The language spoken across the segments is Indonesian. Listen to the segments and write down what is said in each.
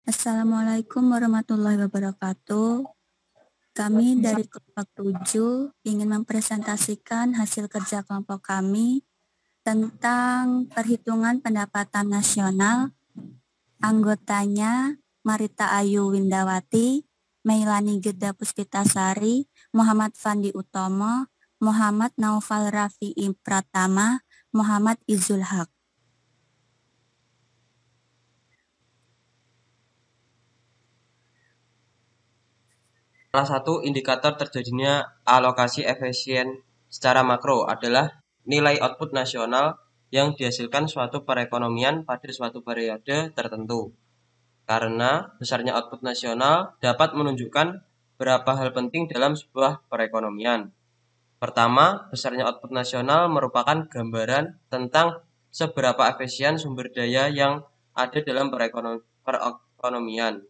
Assalamualaikum warahmatullahi wabarakatuh. Kami dari kelompok 7 ingin mempresentasikan hasil kerja kelompok kami tentang perhitungan pendapatan nasional. Anggotanya Marita Ayu Windawati, Meilani Geda Puspitasari, Muhammad Fandi Utomo, Muhammad Naufal Rafi'i Pratama, Muhammad Izul Haq. Salah satu indikator terjadinya alokasi efisien secara makro adalah nilai output nasional yang dihasilkan suatu perekonomian pada suatu periode tertentu. Karena besarnya output nasional dapat menunjukkan beberapa hal penting dalam sebuah perekonomian. Pertama, besarnya output nasional merupakan gambaran tentang seberapa efisien sumber daya yang ada dalam perekonomian,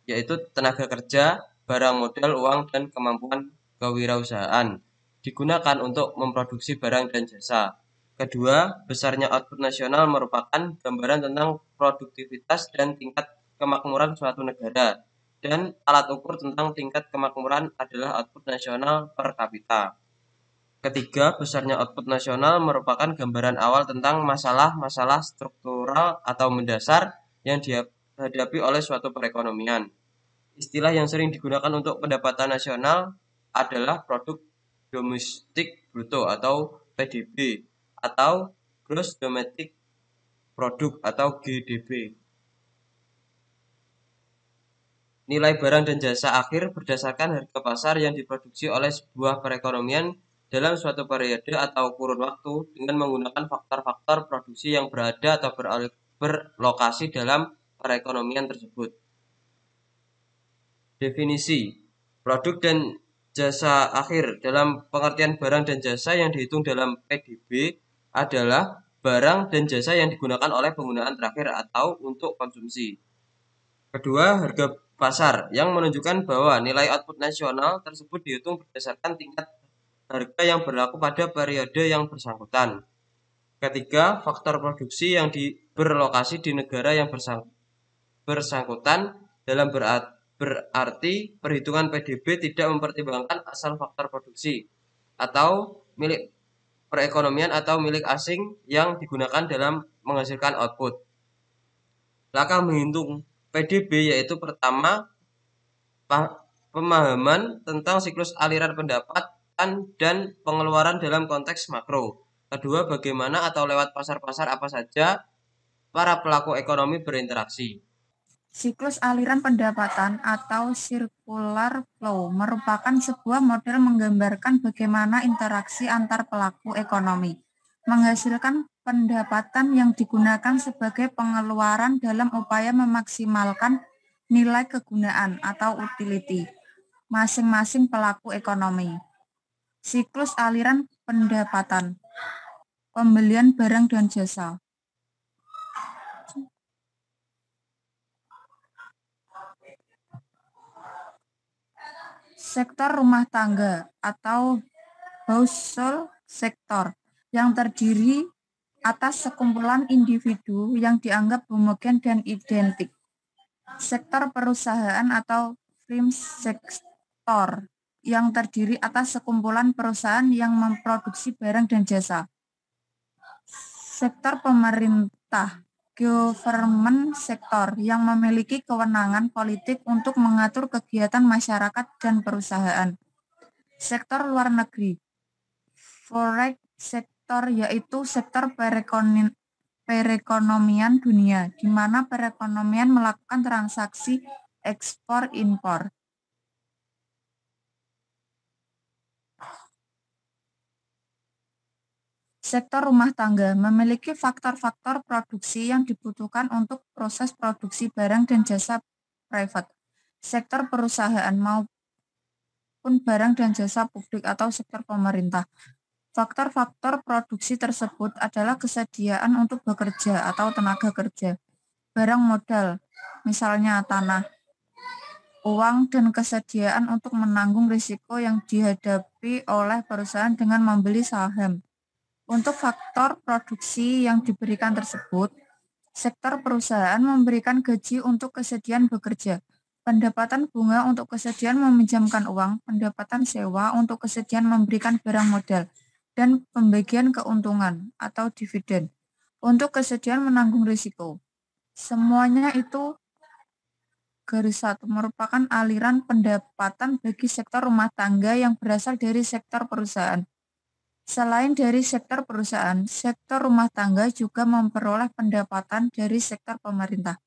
yaitu tenaga kerja, barang modal, uang, dan kemampuan kewirausahaan digunakan untuk memproduksi barang dan jasa. Kedua, besarnya output nasional merupakan gambaran tentang produktivitas dan tingkat kemakmuran suatu negara, dan alat ukur tentang tingkat kemakmuran adalah output nasional per kapita. Ketiga, besarnya output nasional merupakan gambaran awal tentang masalah-masalah struktural atau mendasar yang dihadapi oleh suatu perekonomian. Istilah yang sering digunakan untuk pendapatan nasional adalah produk domestik bruto atau PDB atau gross domestic product atau GDP. Nilai barang dan jasa akhir berdasarkan harga pasar yang diproduksi oleh sebuah perekonomian dalam suatu periode atau kurun waktu dengan menggunakan faktor-faktor produksi yang berada atau berlokasi dalam perekonomian tersebut. Definisi produk dan jasa akhir dalam pengertian barang dan jasa yang dihitung dalam PDB adalah barang dan jasa yang digunakan oleh penggunaan terakhir atau untuk konsumsi. Kedua, harga pasar yang menunjukkan bahwa nilai output nasional tersebut dihitung berdasarkan tingkat harga yang berlaku pada periode yang bersangkutan. Ketiga, faktor produksi yang berlokasi di negara yang bersangkutan dalam berarti perhitungan PDB tidak mempertimbangkan asal faktor produksi atau milik perekonomian atau milik asing yang digunakan dalam menghasilkan output. Langkah menghitung PDB yaitu pertama, pemahaman tentang siklus aliran pendapatan dan pengeluaran dalam konteks makro. Kedua, bagaimana atau lewat pasar-pasar apa saja para pelaku ekonomi berinteraksi. Siklus aliran pendapatan atau circular flow merupakan sebuah model menggambarkan bagaimana interaksi antar pelaku ekonomi menghasilkan pendapatan yang digunakan sebagai pengeluaran dalam upaya memaksimalkan nilai kegunaan atau utility masing-masing pelaku ekonomi. Siklus aliran pendapatan, pembelian barang dan jasa. Sektor rumah tangga atau household sektor yang terdiri atas sekumpulan individu yang dianggap homogen dan identik. Sektor perusahaan atau prime sektor yang terdiri atas sekumpulan perusahaan yang memproduksi barang dan jasa. Sektor pemerintah, government sektor yang memiliki kewenangan politik untuk mengatur kegiatan masyarakat dan perusahaan. Sektor luar negeri, foreign sektor yaitu sektor perekonomian dunia, di mana perekonomian melakukan transaksi ekspor-impor. Sektor rumah tangga memiliki faktor-faktor produksi yang dibutuhkan untuk proses produksi barang dan jasa private. Sektor perusahaan maupun barang dan jasa publik atau sektor pemerintah. Faktor-faktor produksi tersebut adalah kesediaan untuk bekerja atau tenaga kerja, barang modal, misalnya tanah, uang, dan kesediaan untuk menanggung risiko yang dihadapi oleh perusahaan dengan membeli saham. Untuk faktor produksi yang diberikan tersebut, Sektor perusahaan memberikan gaji untuk kesediaan bekerja, pendapatan bunga untuk kesediaan meminjamkan uang, pendapatan sewa untuk kesediaan memberikan barang modal, dan pembagian keuntungan atau dividen untuk kesediaan menanggung risiko. Semuanya itu garis satu merupakan aliran pendapatan bagi sektor rumah tangga yang berasal dari sektor perusahaan. Selain dari sektor perusahaan, sektor rumah tangga juga memperoleh pendapatan dari sektor pemerintah.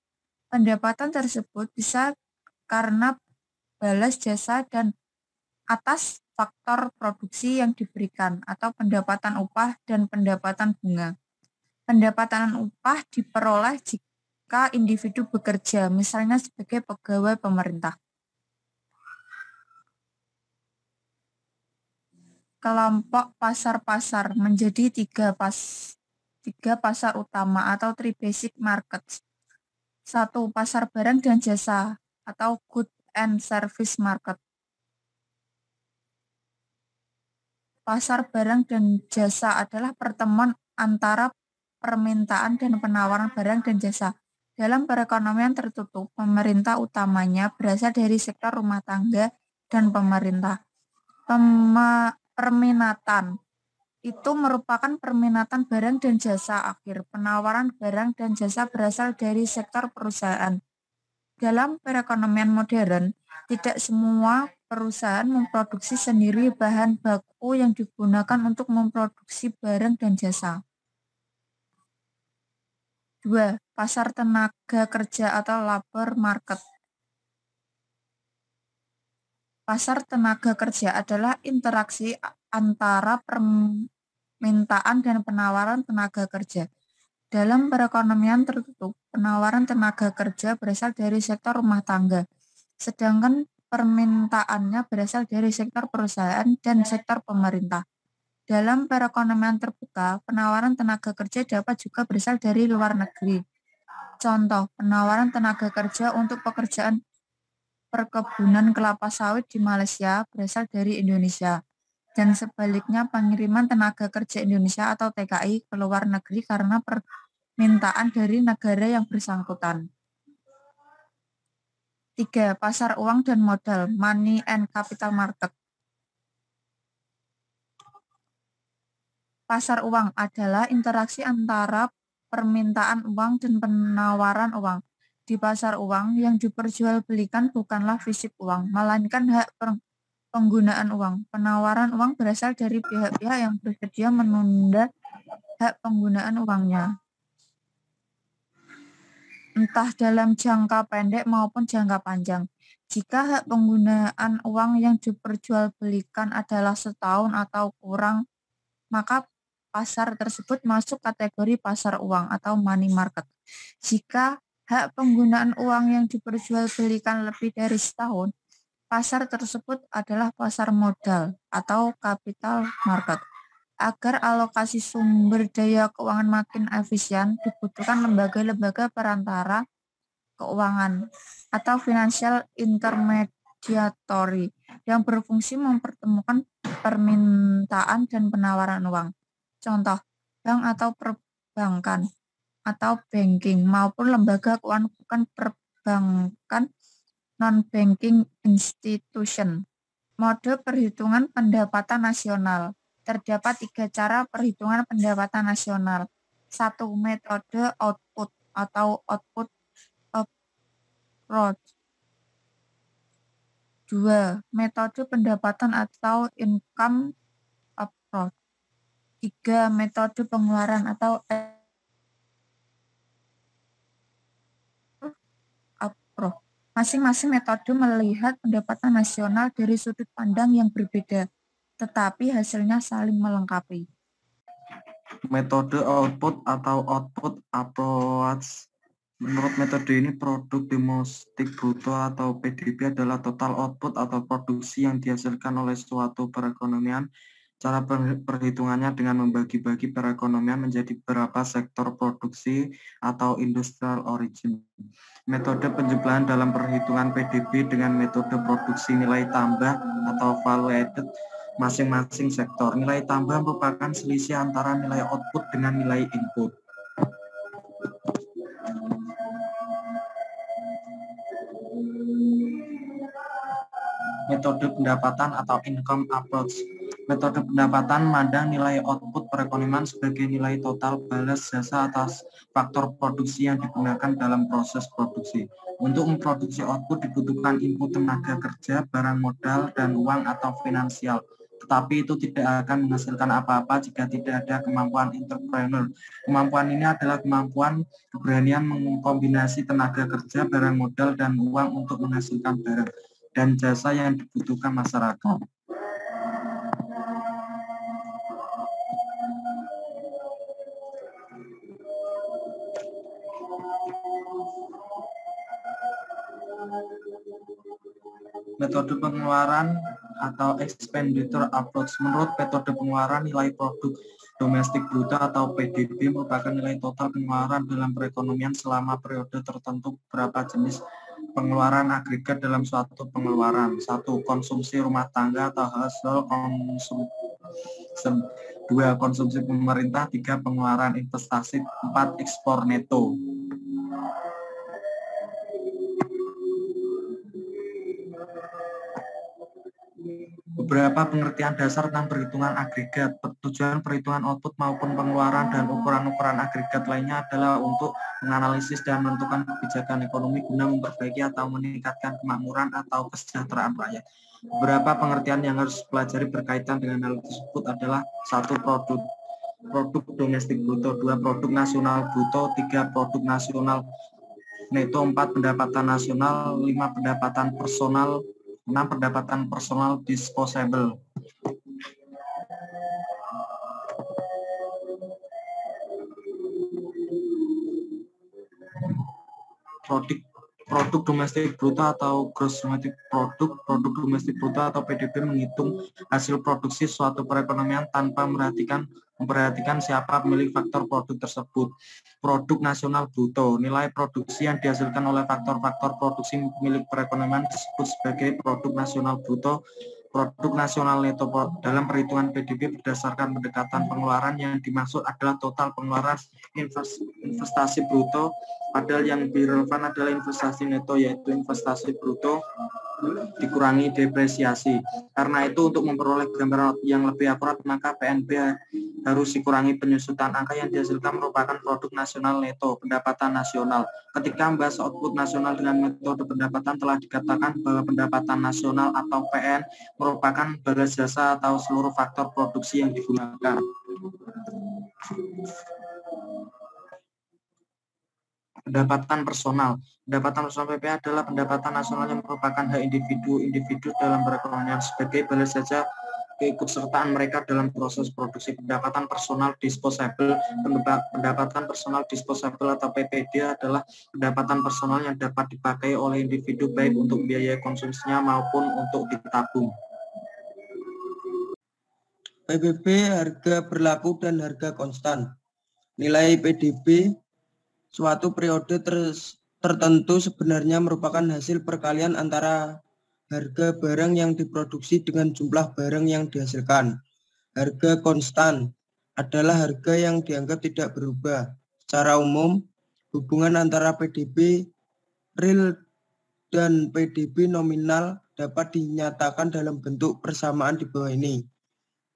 Pendapatan tersebut bisa karena balas jasa dan atas faktor produksi yang diberikan atau pendapatan upah dan pendapatan bunga. Pendapatan upah diperoleh jika individu bekerja, misalnya sebagai pegawai pemerintah. Kelompok pasar-pasar menjadi tiga pasar utama atau three basic markets. 1. Pasar barang dan jasa atau good and service market. Pasar barang dan jasa adalah pertemuan antara permintaan dan penawaran barang dan jasa. Dalam perekonomian tertutup, pemerintah utamanya berasal dari sektor rumah tangga dan pemerintah. Permintaan itu merupakan permintaan barang dan jasa akhir. Penawaran barang dan jasa berasal dari sektor perusahaan. Dalam perekonomian modern, tidak semua perusahaan memproduksi sendiri bahan baku yang digunakan untuk memproduksi barang dan jasa. 2. Pasar tenaga kerja atau labor market. Pasar tenaga kerja adalah interaksi antara permintaan dan penawaran tenaga kerja. Dalam perekonomian tertutup, penawaran tenaga kerja berasal dari sektor rumah tangga, sedangkan permintaannya berasal dari sektor perusahaan dan sektor pemerintah. Dalam perekonomian terbuka, penawaran tenaga kerja dapat juga berasal dari luar negeri. Contoh, penawaran tenaga kerja untuk pekerjaan perkebunan kelapa sawit di Malaysia berasal dari Indonesia. Dan sebaliknya, pengiriman tenaga kerja Indonesia atau TKI ke luar negeri karena permintaan dari negara yang bersangkutan. 3. Pasar uang dan modal, money and capital market. Pasar uang adalah interaksi antara permintaan uang dan penawaran uang. Di pasar uang, yang diperjualbelikan bukanlah fisik uang, melainkan hak penggunaan uang. Penawaran uang berasal dari pihak-pihak yang bersedia menunda hak penggunaan uangnya, entah dalam jangka pendek maupun jangka panjang. Jika hak penggunaan uang yang diperjualbelikan adalah setahun atau kurang, maka pasar tersebut masuk kategori pasar uang atau money market. Jika hak penggunaan uang yang diperjualbelikan lebih dari setahun, pasar tersebut adalah pasar modal atau capital market. Agar alokasi sumber daya keuangan makin efisien, dibutuhkan lembaga-lembaga perantara keuangan atau financial intermediary yang berfungsi mempertemukan permintaan dan penawaran uang. Contoh, bank atau perbankan atau banking maupun lembaga keuangan bukan perbankan non-banking institution. Mode perhitungan pendapatan nasional. Terdapat 3 cara perhitungan pendapatan nasional. 1. Metode output atau output approach. 2. Metode pendapatan atau income approach. 3. Metode pengeluaran atau approach. Masing-masing metode melihat pendapatan nasional dari sudut pandang yang berbeda, tetapi hasilnya saling melengkapi. Metode output atau output approach. Menurut metode ini, produk domestik bruto atau PDB adalah total output atau produksi yang dihasilkan oleh suatu perekonomian. Cara perhitungannya dengan membagi-bagi perekonomian menjadi beberapa sektor produksi atau industrial origin. Metode penjumlahan dalam perhitungan PDB dengan metode produksi nilai tambah atau value added masing-masing sektor. Nilai tambah merupakan selisih antara nilai output dengan nilai input. Metode pendapatan atau income approach. Metode pendapatan memandang nilai output perekonomian sebagai nilai total balas jasa atas faktor produksi yang digunakan dalam proses produksi. Untuk memproduksi output dibutuhkan input tenaga kerja, barang modal, dan uang atau finansial. Tetapi itu tidak akan menghasilkan apa-apa jika tidak ada kemampuan entrepreneur. Kemampuan ini adalah kemampuan keberanian mengkombinasi tenaga kerja, barang modal, dan uang untuk menghasilkan barang dan jasa yang dibutuhkan masyarakat. Metode pengeluaran atau expenditure approach. Menurut metode pengeluaran, nilai produk domestik bruto atau PDB merupakan nilai total pengeluaran dalam perekonomian selama periode tertentu. Beberapa jenis pengeluaran agregat dalam suatu pengeluaran. 1. Konsumsi rumah tangga atau hasil konsumsi. 2. Konsumsi pemerintah. 3. Pengeluaran investasi. 4. Ekspor neto. Beberapa pengertian dasar tentang perhitungan agregat. Tujuan perhitungan output maupun pengeluaran dan ukuran-ukuran agregat lainnya adalah untuk menganalisis dan menentukan kebijakan ekonomi guna memperbaiki atau meningkatkan kemakmuran atau kesejahteraan rakyat. Beberapa pengertian yang harus dipelajari berkaitan dengan hal tersebut adalah 1. Produk domestik bruto, 2. Produk nasional bruto, 3. Produk nasional neto, 4. Pendapatan nasional, 5. Pendapatan personal, 6. Pendapatan personal disposable. Produk domestik bruto atau gross domestic product. Produk domestik bruto atau PDB menghitung hasil produksi suatu perekonomian tanpa memperhatikan siapa pemilik faktor produk tersebut. Produk nasional bruto, nilai produksi yang dihasilkan oleh faktor-faktor produksi milik perekonomian disebut sebagai produk nasional bruto. Produk nasional neto dalam perhitungan PDB berdasarkan pendekatan pengeluaran yang dimaksud adalah total pengeluaran investasi bruto, padahal yang lebih relevan adalah investasi neto, yaitu investasi bruto dikurangi depresiasi. Karena itu untuk memperoleh gambaran yang lebih akurat maka PNB harus dikurangi penyusutan. Angka yang dihasilkan merupakan produk nasional neto, pendapatan nasional. Ketika membahas output nasional dengan metode pendapatan telah dikatakan bahwa pendapatan nasional atau PN merupakan balas jasa atau seluruh faktor produksi yang digunakan. Pendapatan personal. Pendapatan personal PPH adalah pendapatan nasional yang merupakan hak individu dalam perekonomian sebagai balas jasa keikutsertaan mereka dalam proses produksi. Pendapatan personal disposable. Pendapatan personal disposable atau PPD adalah pendapatan personal yang dapat dipakai oleh individu baik untuk biaya konsumsinya maupun untuk ditabung. PBB harga berlaku dan harga konstan. Nilai PDB suatu periode tertentu sebenarnya merupakan hasil perkalian antara harga barang yang diproduksi dengan jumlah barang yang dihasilkan. Harga konstan adalah harga yang dianggap tidak berubah. Secara umum, hubungan antara PDB real dan PDB nominal dapat dinyatakan dalam bentuk persamaan di bawah ini.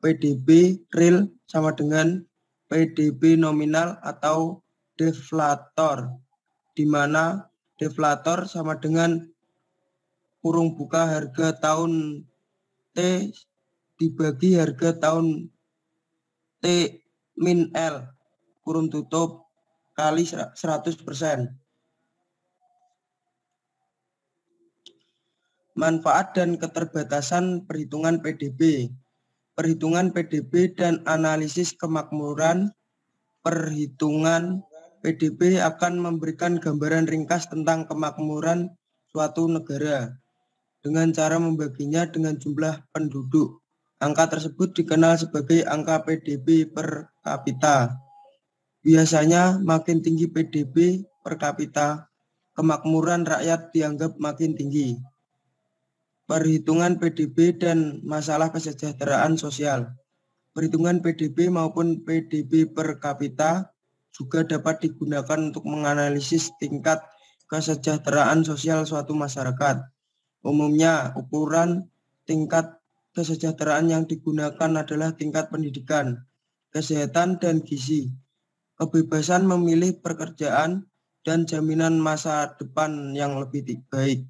PDB real sama dengan PDB nominal atau deflator, di mana deflator sama dengan kurung buka harga tahun T dibagi harga tahun T min L kurung tutup kali 100%. Manfaat dan keterbatasan perhitungan PDB. Perhitungan PDB dan analisis kemakmuran. Perhitungan PDB akan memberikan gambaran ringkas tentang kemakmuran suatu negara dengan cara membaginya dengan jumlah penduduk. Angka tersebut dikenal sebagai angka PDB per kapita. Biasanya makin tinggi PDB per kapita, kemakmuran rakyat dianggap makin tinggi. Perhitungan PDB dan masalah kesejahteraan sosial. Perhitungan PDB maupun PDB per kapita juga dapat digunakan untuk menganalisis tingkat kesejahteraan sosial suatu masyarakat. Umumnya, ukuran tingkat kesejahteraan yang digunakan adalah tingkat pendidikan, kesehatan, dan gizi, kebebasan memilih pekerjaan, dan jaminan masa depan yang lebih baik.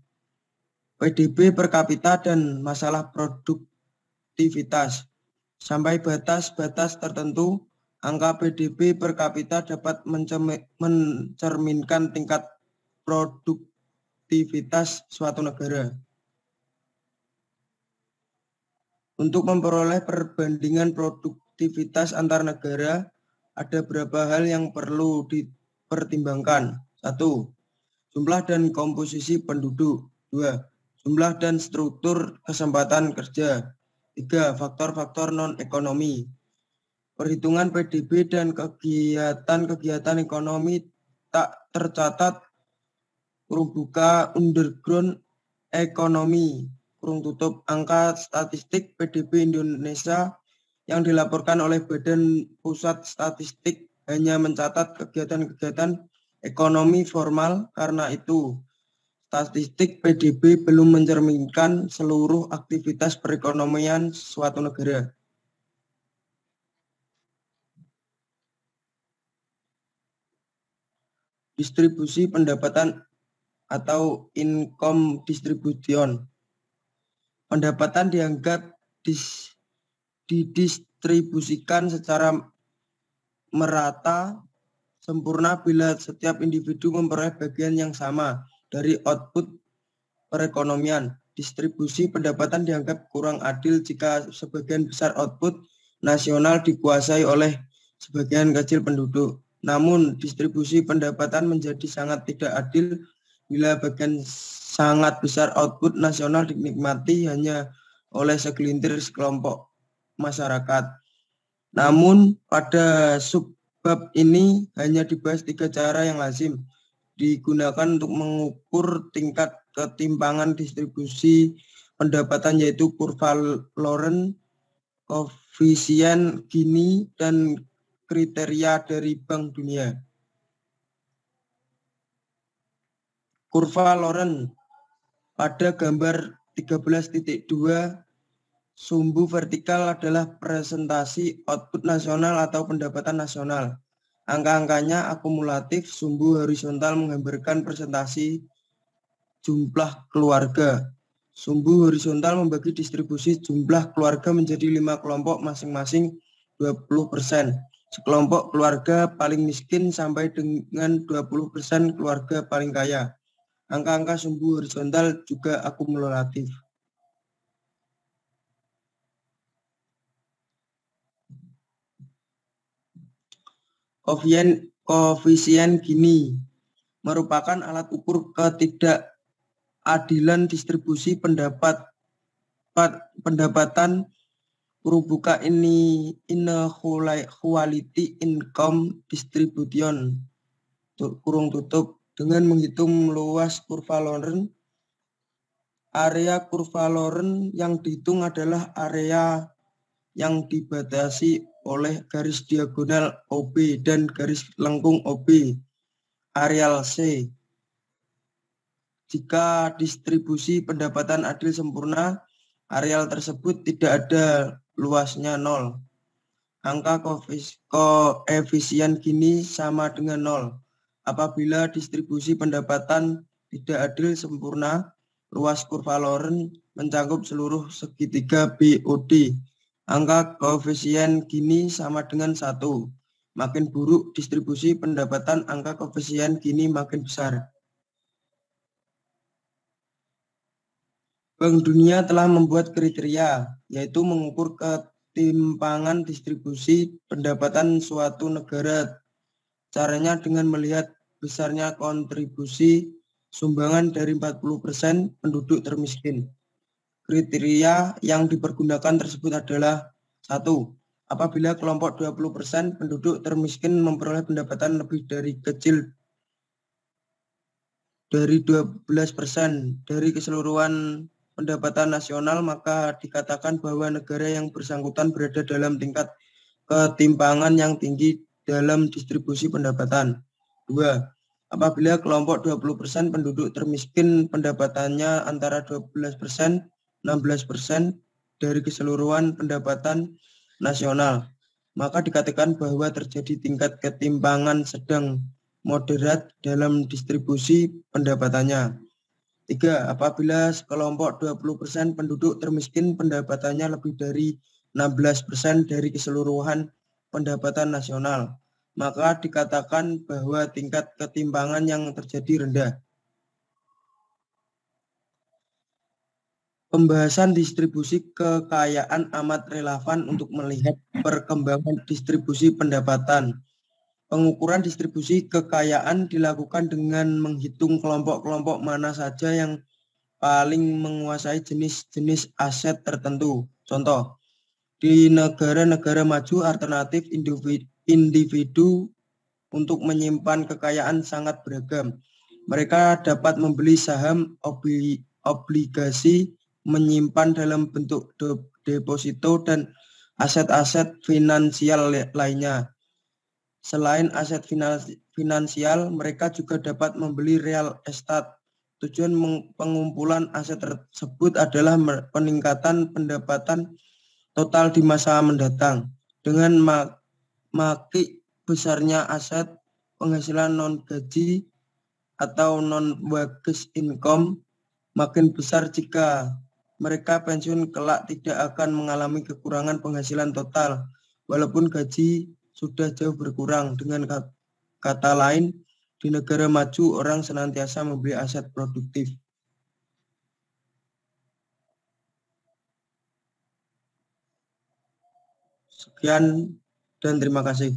PDB per kapita dan masalah produktivitas. Sampai batas-batas tertentu, angka PDB per kapita dapat mencerminkan tingkat produktivitas suatu negara. Untuk memperoleh perbandingan produktivitas antar negara, ada beberapa hal yang perlu dipertimbangkan. 1. Jumlah dan komposisi penduduk. 2. Jumlah dan struktur kesempatan kerja. 3. Faktor-faktor non-ekonomi. Perhitungan PDB dan kegiatan-kegiatan ekonomi tak tercatat underground ekonomi. Angka statistik PDB Indonesia yang dilaporkan oleh Badan Pusat Statistik hanya mencatat kegiatan-kegiatan ekonomi formal. Karena itu, statistik PDB belum mencerminkan seluruh aktivitas perekonomian suatu negara. Distribusi pendapatan atau income distribution. Pendapatan dianggap didistribusikan secara merata sempurna bila setiap individu memperoleh bagian yang sama dari output perekonomian. Distribusi pendapatan dianggap kurang adil jika sebagian besar output nasional dikuasai oleh sebagian kecil penduduk. Namun, distribusi pendapatan menjadi sangat tidak adil bila bagian sangat besar output nasional dinikmati hanya oleh sekelompok masyarakat. Namun, pada subbab ini hanya dibahas 3 cara yang lazim digunakan untuk mengukur tingkat ketimpangan distribusi pendapatan, yaitu kurva Lorenz, koefisien Gini, dan kriteria dari Bank Dunia. Kurva Lorenz pada gambar 13.2 sumbu vertikal adalah presentasi output nasional atau pendapatan nasional. Angka-angkanya akumulatif. Sumbu horizontal menggambarkan presentasi jumlah keluarga. Sumbu horizontal membagi distribusi jumlah keluarga menjadi 5 kelompok masing-masing 20%. Sekelompok keluarga paling miskin sampai dengan 20% keluarga paling kaya. Angka-angka sumbu horizontal juga akumulatif. Koefisien Gini merupakan alat ukur ketidakadilan distribusi pendapatan inequality income distribution dengan menghitung luas kurva Lorenz. Area kurva Lorenz yang dihitung adalah area yang dibatasi oleh garis diagonal OB dan garis lengkung OB, areal C. Jika distribusi pendapatan adil sempurna, areal tersebut tidak ada luasnya 0. Angka koefisien Gini sama dengan 0. Apabila distribusi pendapatan tidak adil sempurna, luas kurva Lorenz mencakup seluruh segitiga BOD. Angka koefisien Gini sama dengan 1. Makin buruk distribusi pendapatan, angka koefisien Gini makin besar. Bank Dunia telah membuat kriteria, yaitu mengukur ketimpangan distribusi pendapatan suatu negara. Caranya dengan melihat besarnya kontribusi sumbangan dari 40% penduduk termiskin. Kriteria yang dipergunakan tersebut adalah 1. Apabila kelompok 20% penduduk termiskin memperoleh pendapatan lebih dari kecil dari 12% dari keseluruhan pendapatan nasional, maka dikatakan bahwa negara yang bersangkutan berada dalam tingkat ketimpangan yang tinggi dalam distribusi pendapatan. 2. Apabila kelompok 20% penduduk termiskin pendapatannya antara 12% 16% dari keseluruhan pendapatan nasional. Maka dikatakan bahwa terjadi tingkat ketimpangan sedang moderat dalam distribusi pendapatannya. 3. Apabila sekelompok 20% penduduk termiskin pendapatannya lebih dari 16% dari keseluruhan pendapatan nasional, maka dikatakan bahwa tingkat ketimpangan yang terjadi rendah. Pembahasan distribusi kekayaan amat relevan untuk melihat perkembangan distribusi pendapatan. Pengukuran distribusi kekayaan dilakukan dengan menghitung kelompok-kelompok mana saja yang paling menguasai jenis-jenis aset tertentu. Contoh, di negara-negara maju alternatif individu untuk menyimpan kekayaan sangat beragam. Mereka dapat membeli saham, obligasi, menyimpan dalam bentuk deposito dan aset-aset finansial lainnya. Selain aset finansial, mereka juga dapat membeli real estate. Tujuan pengumpulan aset tersebut adalah peningkatan pendapatan total di masa mendatang. Dengan makin besarnya aset, penghasilan non-gaji atau non-wages income makin besar jika mereka pensiun kelak tidak akan mengalami kekurangan penghasilan total, walaupun gaji sudah jauh berkurang. Dengan kata lain, di negara maju orang senantiasa membeli aset produktif. Sekian dan terima kasih.